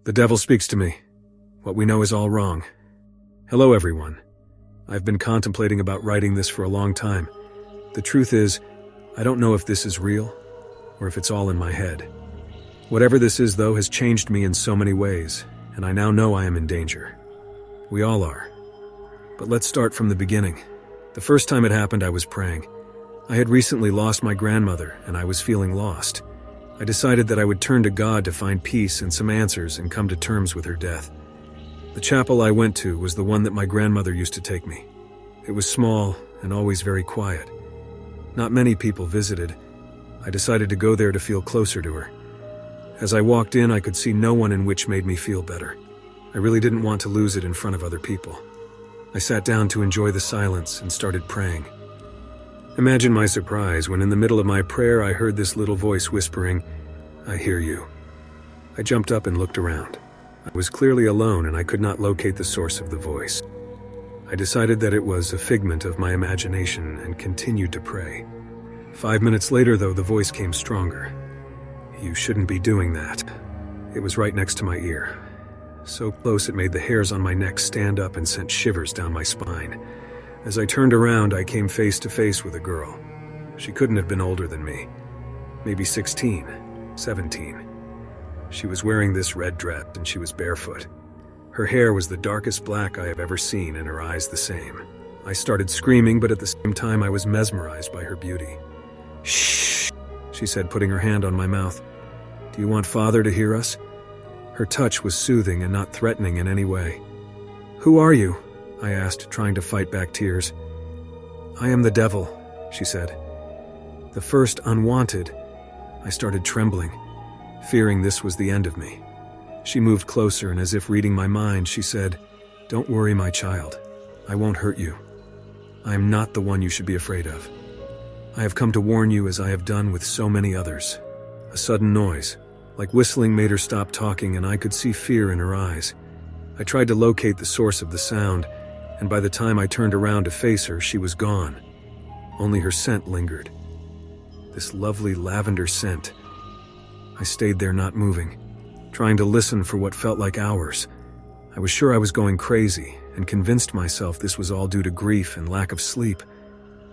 The devil speaks to me. What we know is all wrong. Hello, everyone. I've been contemplating about writing this for a long time. The truth is, I don't know if this is real or if it's all in my head. Whatever this is, though, has changed me in so many ways, and I now know I am in danger. We all are. But let's start from the beginning. The first time it happened, I was praying. I had recently lost my grandmother, and I was feeling lost. I decided that I would turn to God to find peace and some answers and come to terms with her death. The chapel I went to was the one that my grandmother used to take me. It was small and always very quiet. Not many people visited. I decided to go there to feel closer to her. As I walked in, I could see no one in which made me feel better. I really didn't want to lose it in front of other people. I sat down to enjoy the silence and started praying. Imagine my surprise when in the middle of my prayer I heard this little voice whispering, "I hear you." I jumped up and looked around. I was clearly alone and I could not locate the source of the voice. I decided that it was a figment of my imagination and continued to pray. 5 minutes later, though, the voice came stronger. "You shouldn't be doing that." It was right next to my ear. So close it made the hairs on my neck stand up and sent shivers down my spine. As I turned around, I came face to face with a girl. She couldn't have been older than me. Maybe 16, 17. She was wearing this red dress and she was barefoot. Her hair was the darkest black I have ever seen and her eyes the same. I started screaming, but at the same time I was mesmerized by her beauty. "Shh," she said, putting her hand on my mouth. "Do you want Father to hear us?" Her touch was soothing and not threatening in any way. "Who are you?" I asked, trying to fight back tears. "I am the devil," she said. "The first unwanted." I started trembling, fearing this was the end of me. She moved closer, and as if reading my mind, she said, "Don't worry, my child. I won't hurt you. I am not the one you should be afraid of. I have come to warn you as I have done with so many others." A sudden noise, like whistling, made her stop talking, and I could see fear in her eyes. I tried to locate the source of the sound, and by the time I turned around to face her, she was gone. Only her scent lingered. This lovely lavender scent. I stayed there, not moving, trying to listen for what felt like hours. I was sure I was going crazy and convinced myself this was all due to grief and lack of sleep.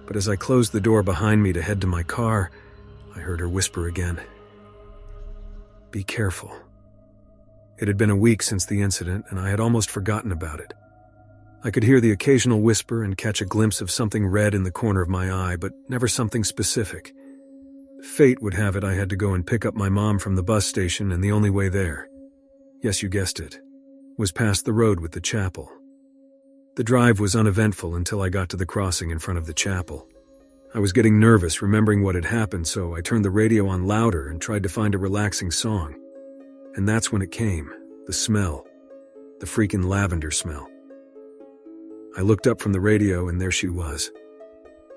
But as I closed the door behind me to head to my car, I heard her whisper again, "Be careful." It had been a week since the incident, and I had almost forgotten about it. I could hear the occasional whisper and catch a glimpse of something red in the corner of my eye, but never something specific. Fate would have it I had to go and pick up my mom from the bus station, and the only way there, yes, you guessed it, was past the road with the chapel. The drive was uneventful until I got to the crossing in front of the chapel. I was getting nervous remembering what had happened, so I turned the radio on louder and tried to find a relaxing song. And that's when it came, the smell, the freaking lavender smell. I looked up from the radio and there she was.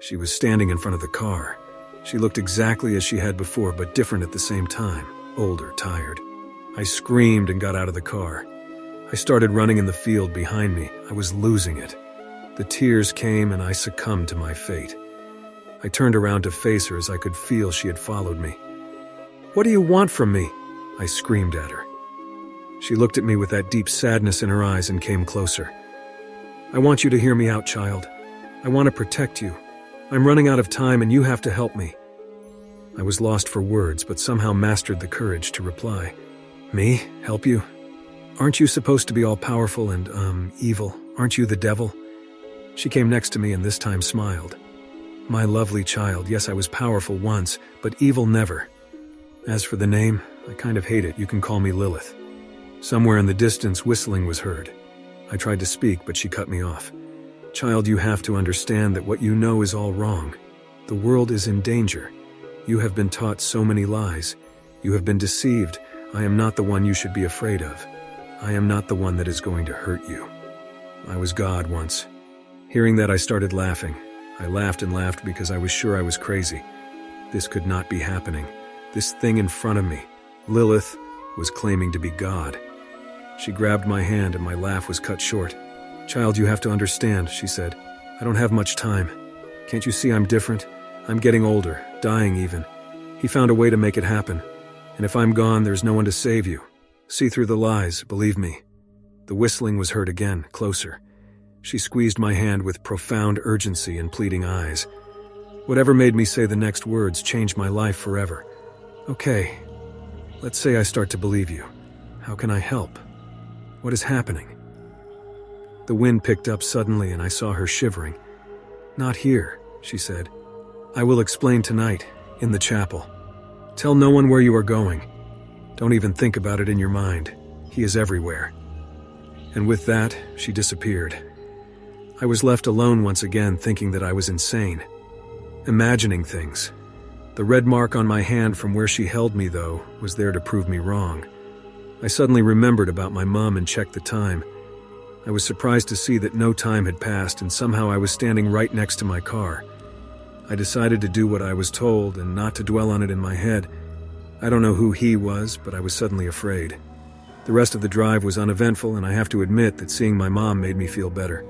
She was standing in front of the car. She looked exactly as she had before, but different at the same time, older, tired. I screamed and got out of the car. I started running in the field behind me. I was losing it. The tears came and I succumbed to my fate. I turned around to face her as I could feel she had followed me. "What do you want from me?" I screamed at her. She looked at me with that deep sadness in her eyes and came closer. "I want you to hear me out, child. I want to protect you. I'm running out of time and you have to help me." I was lost for words, but somehow mastered the courage to reply. "Me? Help you? Aren't you supposed to be all-powerful and, evil? Aren't you the devil?" She came next to me and this time smiled. "My lovely child, yes, I was powerful once, but evil never. As for the name, I kind of hate it. You can call me Lilith." Somewhere in the distance, whistling was heard. I tried to speak, but she cut me off. "Child, you have to understand that what you know is all wrong. The world is in danger. You have been taught so many lies. You have been deceived. I am not the one you should be afraid of. I am not the one that is going to hurt you. I was God once." Hearing that, I started laughing. I laughed and laughed because I was sure I was crazy. This could not be happening. This thing in front of me, Lilith, was claiming to be God. She grabbed my hand and my laugh was cut short. "Child, you have to understand," she said. "I don't have much time. Can't you see I'm different? I'm getting older, dying even. He found a way to make it happen. And if I'm gone, there's no one to save you. See through the lies, believe me. The whistling was heard again, closer. She squeezed my hand with profound urgency and pleading eyes. Whatever made me say the next words changed my life forever. Okay, let's say I start to believe you. How can I help? What is happening? The wind picked up suddenly and I saw her shivering. Not here, she said. I will explain tonight, in the chapel. Tell no one where you are going. Don't even think about it in your mind. He is everywhere. And with that, she disappeared. I was left alone once again, thinking that I was insane. Imagining things. The red mark on my hand from where she held me, though, was there to prove me wrong. I suddenly remembered about my mom and checked the time. I was surprised to see that no time had passed and somehow I was standing right next to my car. I decided to do what I was told and not to dwell on it in my head. I don't know who he was, but I was suddenly afraid. The rest of the drive was uneventful, and I have to admit that seeing my mom made me feel better.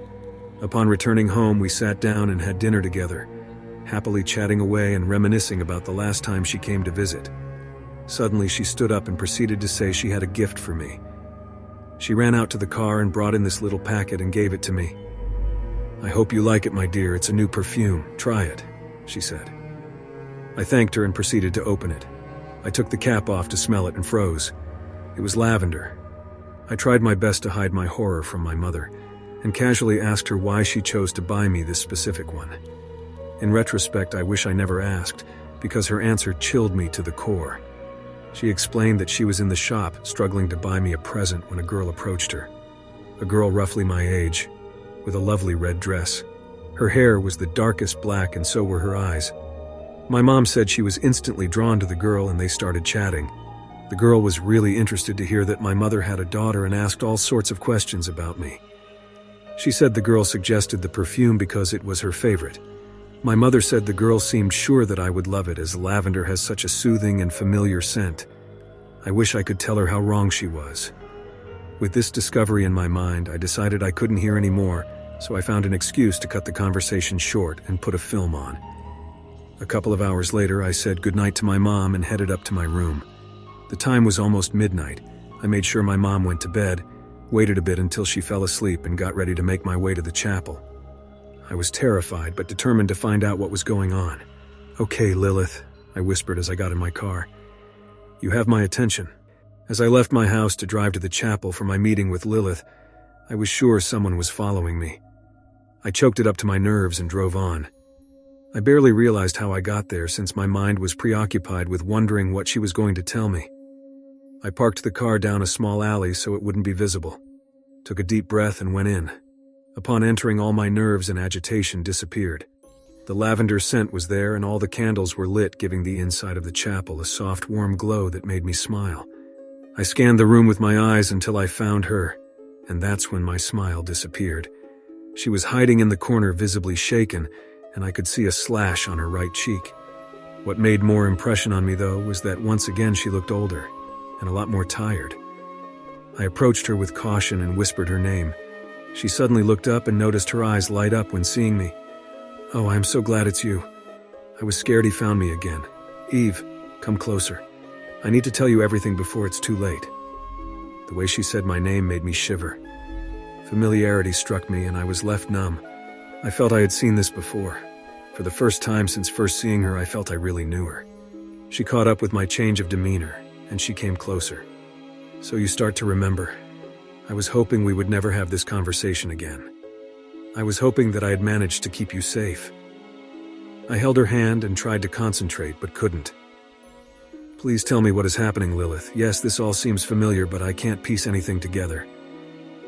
Upon returning home, we sat down and had dinner together, happily chatting away and reminiscing about the last time she came to visit. Suddenly, she stood up and proceeded to say she had a gift for me. She ran out to the car and brought in this little packet and gave it to me. I hope you like it, my dear. It's a new perfume. Try it, she said. I thanked her and proceeded to open it. I took the cap off to smell it and froze. It was lavender. I tried my best to hide my horror from my mother, and casually asked her why she chose to buy me this specific one. In retrospect, I wish I never asked, because her answer chilled me to the core. She explained that she was in the shop struggling to buy me a present when a girl approached her. A girl roughly my age, with a lovely red dress. Her hair was the darkest black and so were her eyes. My mom said she was instantly drawn to the girl and they started chatting. The girl was really interested to hear that my mother had a daughter and asked all sorts of questions about me. She said the girl suggested the perfume because it was her favorite. My mother said the girl seemed sure that I would love it as lavender has such a soothing and familiar scent. I wish I could tell her how wrong she was. With this discovery in my mind, I decided I couldn't hear any more, so I found an excuse to cut the conversation short and put a film on. A couple of hours later, I said goodnight to my mom and headed up to my room. The time was almost midnight. I made sure my mom went to bed, waited a bit until she fell asleep, and got ready to make my way to the chapel. I was terrified, but determined to find out what was going on. "Okay, Lilith," I whispered as I got in my car. "You have my attention." As I left my house to drive to the chapel for my meeting with Lilith, I was sure someone was following me. I choked it up to my nerves and drove on. I barely realized how I got there since my mind was preoccupied with wondering what she was going to tell me. I parked the car down a small alley so it wouldn't be visible. Took a deep breath and went in. Upon entering, all my nerves and agitation disappeared. The lavender scent was there and all the candles were lit, giving the inside of the chapel a soft, warm glow that made me smile. I scanned the room with my eyes until I found her, and that's when my smile disappeared. She was hiding in the corner, visibly shaken, and I could see a slash on her right cheek. What made more impression on me, though, was that once again she looked older and a lot more tired. I approached her with caution and whispered her name. She suddenly looked up and noticed her eyes light up when seeing me. "Oh, I'm so glad it's you. I was scared he found me again. Eve, come closer. I need to tell you everything before it's too late." The way she said my name made me shiver. Familiarity struck me and I was left numb. I felt I had seen this before. For the first time since first seeing her, I felt I really knew her. She caught up with my change of demeanor, and she came closer. "So you start to remember. I was hoping we would never have this conversation again. I was hoping that I had managed to keep you safe." I held her hand and tried to concentrate, but couldn't. "Please tell me what is happening, Lilith. Yes, this all seems familiar, but I can't piece anything together."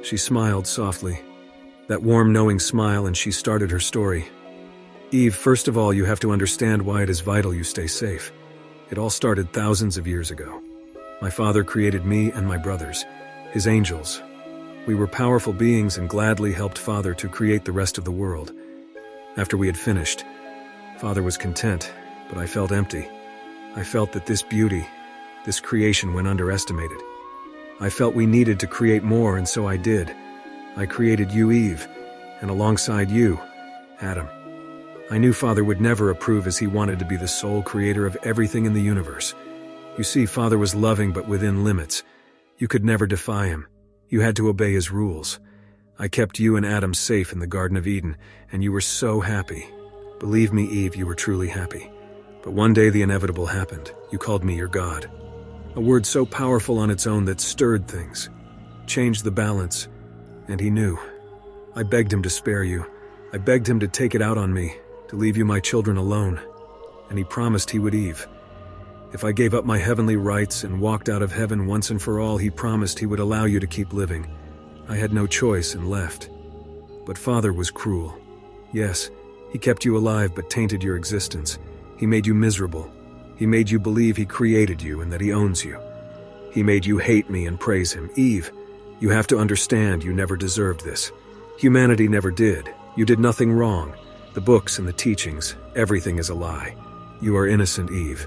She smiled softly. That warm, knowing smile, and she started her story. "Eve, first of all, you have to understand why it is vital you stay safe. It all started thousands of years ago. My father created me and my brothers, his angels. We were powerful beings and gladly helped Father to create the rest of the world. After we had finished, Father was content, but I felt empty. I felt that this beauty, this creation went underestimated. I felt we needed to create more, and so I did. I created you, Eve, and alongside you, Adam. I knew Father would never approve, as he wanted to be the sole creator of everything in the universe. You see, Father was loving but within limits, You could never defy him. You had to obey his rules. I kept you and Adam safe in the Garden of Eden, and you were so happy. Believe me, Eve, you were truly happy. But one day the inevitable happened. You called me your God. A word so powerful on its own that stirred things, changed the balance, and he knew. I begged him to spare you. I begged him to take it out on me, to leave you my children alone. And he promised he would, Eve. If I gave up my heavenly rights and walked out of heaven once and for all, he promised he would allow you to keep living. I had no choice and left. But Father was cruel. Yes, he kept you alive but tainted your existence. He made you miserable. He made you believe he created you and that he owns you. He made you hate me and praise him. Eve, you have to understand you never deserved this. Humanity never did. You did nothing wrong. The books and the teachings, everything is a lie. You are innocent, Eve.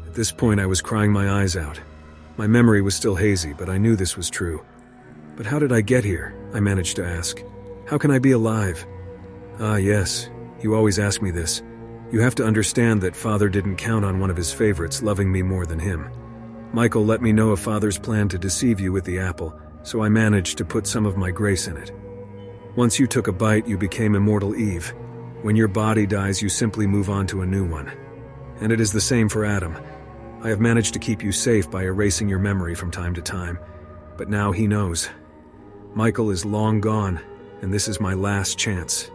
At this point I was crying my eyes out. My memory was still hazy, but I knew this was true. But how did I get here? I managed to ask. How can I be alive? Ah, yes, you always ask me this. You have to understand that Father didn't count on one of his favorites loving me more than him. Michael let me know of Father's plan to deceive you with the apple, so I managed to put some of my grace in it. Once you took a bite, you became immortal, Eve. When your body dies, you simply move on to a new one. And it is the same for Adam. I have managed to keep you safe by erasing your memory from time to time, but now he knows. Michael is long gone, and this is my last chance.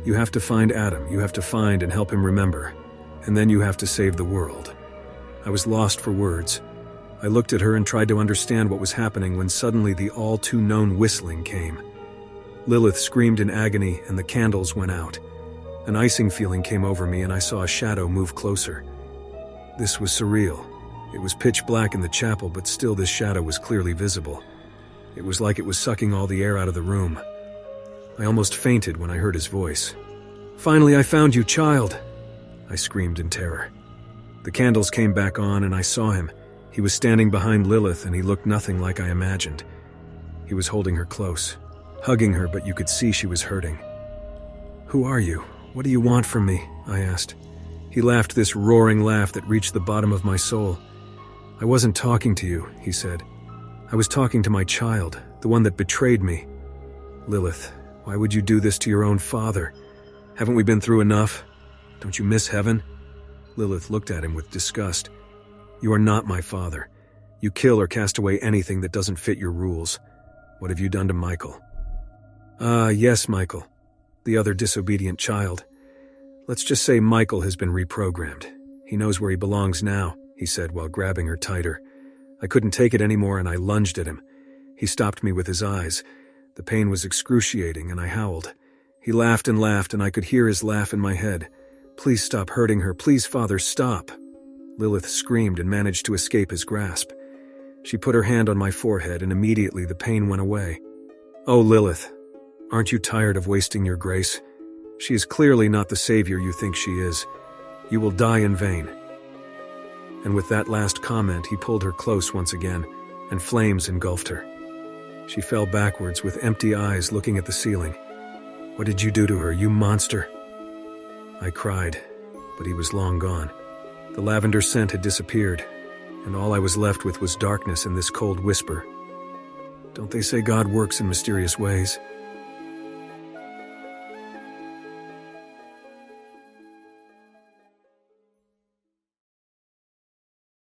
You have to find Adam, you have to find and help him remember, and then you have to save the world. I was lost for words. I looked at her and tried to understand what was happening when suddenly the all-too-known whistling came. Lilith screamed in agony and the candles went out. An icing feeling came over me and I saw a shadow move closer. This was surreal. It was pitch black in the chapel, but still this shadow was clearly visible. It was like it was sucking all the air out of the room. I almost fainted when I heard his voice. "Finally, I found you, child!" I screamed in terror. The candles came back on and I saw him. He was standing behind Lilith and he looked nothing like I imagined. He was holding her close, hugging her, but you could see she was hurting. "Who are you? What do you want from me?" I asked. He laughed this roaring laugh that reached the bottom of my soul. "I wasn't talking to you," he said. "I was talking to my child, the one that betrayed me." "Lilith, why would you do this to your own father? Haven't we been through enough? Don't you miss heaven?" Lilith looked at him with disgust. "You are not my father. You kill or cast away anything that doesn't fit your rules. What have you done to Michael?" "Ah, yes, Michael. The other disobedient child. Let's just say Michael has been reprogrammed. He knows where he belongs now," he said while grabbing her tighter. I couldn't take it anymore and I lunged at him. He stopped me with his eyes. The pain was excruciating and I howled. He laughed and I could hear his laugh in my head. "Please stop hurting her. Please, Father, stop." Lilith screamed and managed to escape his grasp. She put her hand on my forehead and immediately the pain went away. "Oh, Lilith, aren't you tired of wasting your grace? She is clearly not the savior you think she is. You will die in vain." And with that last comment, he pulled her close once again, and flames engulfed her. She fell backwards with empty eyes looking at the ceiling. "What did you do to her, you monster?" I cried, but he was long gone. The lavender scent had disappeared, and all I was left with was darkness and this cold whisper. "Don't they say God works in mysterious ways?"